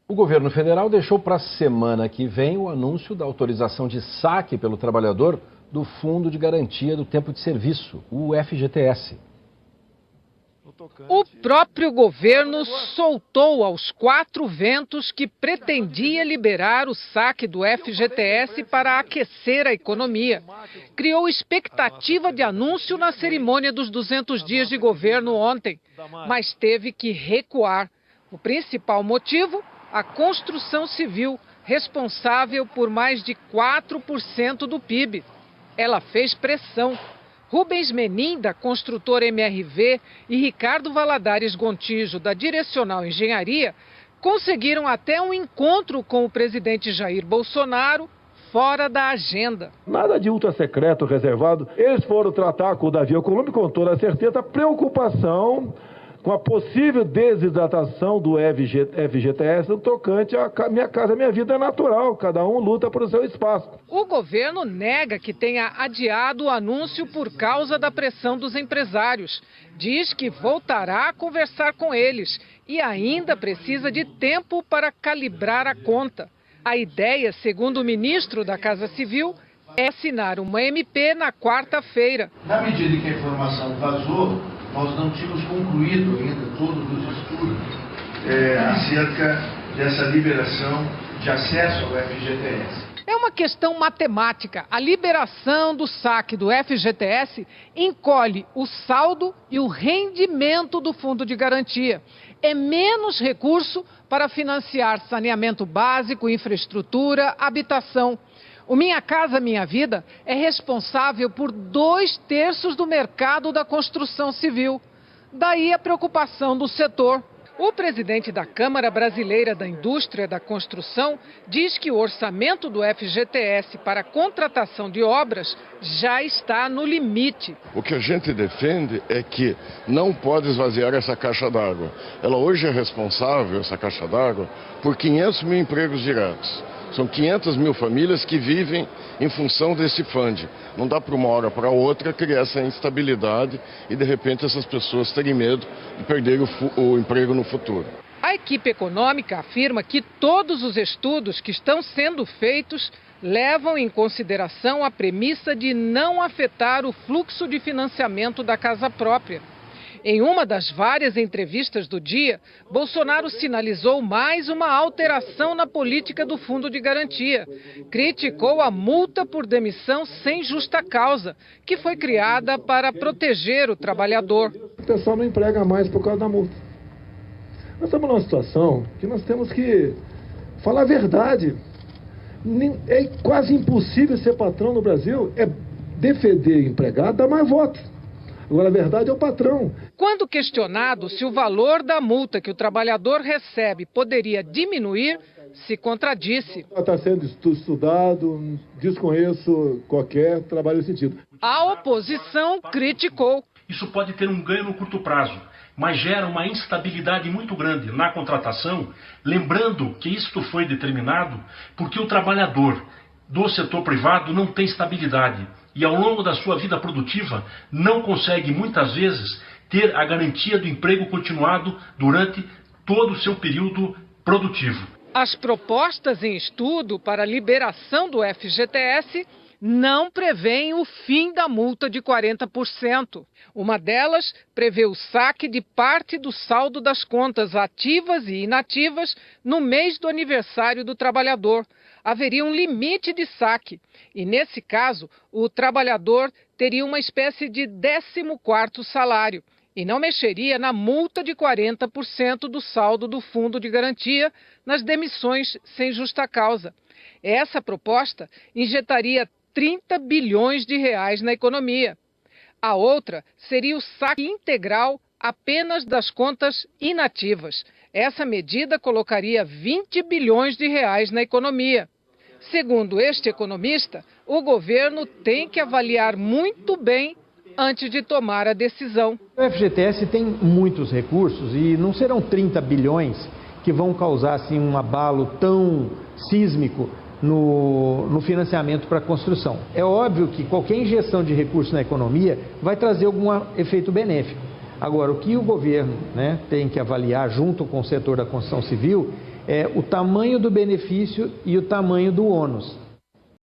O governo federal deixou para a semana que vem o anúncio da autorização de saque pelo trabalhador do Fundo de Garantia do Tempo de Serviço, o FGTS. O próprio governo soltou aos quatro ventos que pretendia liberar o saque do FGTS para aquecer a economia. Criou expectativa de anúncio na cerimônia dos 200 dias de governo ontem, mas teve que recuar. O principal motivo? A construção civil, responsável por mais de 4% do PIB. Ela fez pressão. Rubens Menin, da construtora MRV, e Ricardo Valadares Gontijo, da Direcional Engenharia, conseguiram até um encontro com o presidente Jair Bolsonaro fora da agenda. Nada de ultra secreto, reservado. Eles foram tratar com o Davi Alcolumbre com toda certeza a preocupação com a possível desidratação do FGTS no tocante a Minha Casa Minha Vida é natural, cada um luta por seu espaço. O governo nega que tenha adiado o anúncio por causa da pressão dos empresários. Diz que voltará a conversar com eles e ainda precisa de tempo para calibrar a conta. A ideia, segundo o ministro da Casa Civil, é assinar uma MP na quarta-feira. Na medida que a informação vazou, nós não tínhamos concluído ainda todos os estudos acerca dessa liberação de acesso ao FGTS. É uma questão matemática. A liberação do saque do FGTS encolhe o saldo e o rendimento do fundo de garantia. É menos recurso para financiar saneamento básico, infraestrutura, habitação. O Minha Casa Minha Vida é responsável por 2/3 do mercado da construção civil. Daí a preocupação do setor. O presidente da Câmara Brasileira da Indústria da Construção diz que o orçamento do FGTS para a contratação de obras já está no limite. O que a gente defende é que não pode esvaziar essa caixa d'água. Ela hoje é responsável, essa caixa d'água, por 500 mil empregos diretos. São 500 mil famílias que vivem em função desse fundo. Não dá para uma hora para outra criar essa instabilidade e, de repente, essas pessoas terem medo de perder o emprego no futuro. A equipe econômica afirma que todos os estudos que estão sendo feitos levam em consideração a premissa de não afetar o fluxo de financiamento da casa própria. Em uma das várias entrevistas do dia, Bolsonaro sinalizou mais uma alteração na política do Fundo de Garantia. Criticou a multa por demissão sem justa causa, que foi criada para proteger o trabalhador. O pessoal não emprega mais por causa da multa. Nós estamos numa situação que nós temos que falar a verdade. É quase impossível ser patrão no Brasil, é defender empregado, dar mais votos. Agora, a verdade é o patrão. Quando questionado se o valor da multa que o trabalhador recebe poderia diminuir, se contradisse. Está sendo estudado, desconheço qualquer trabalho nesse sentido. A oposição criticou. Isso pode ter um ganho no curto prazo, mas gera uma instabilidade muito grande na contratação, lembrando que isto foi determinado porque o trabalhador do setor privado não tem estabilidade. E ao longo da sua vida produtiva não consegue muitas vezes ter a garantia do emprego continuado durante todo o seu período produtivo. As propostas em estudo para a liberação do FGTS não prevêem o fim da multa de 40%. Uma delas prevê o saque de parte do saldo das contas ativas e inativas no mês do aniversário do trabalhador. Haveria um limite de saque e, nesse caso, o trabalhador teria uma espécie de 14º salário e não mexeria na multa de 40% do saldo do Fundo de Garantia nas demissões sem justa causa. Essa proposta injetaria 30 bilhões de reais na economia. A outra seria o saque integral apenas das contas inativas. Essa medida colocaria 20 bilhões de reais na economia. Segundo este economista, o governo tem que avaliar muito bem antes de tomar a decisão. O FGTS tem muitos recursos e não serão 30 bilhões que vão causar assim, um abalo tão sísmico no financiamento para a construção. É óbvio que qualquer injeção de recursos na economia vai trazer algum efeito benéfico. Agora, o que o governo tem que avaliar junto com o setor da construção civil é o tamanho do benefício e o tamanho do ônus.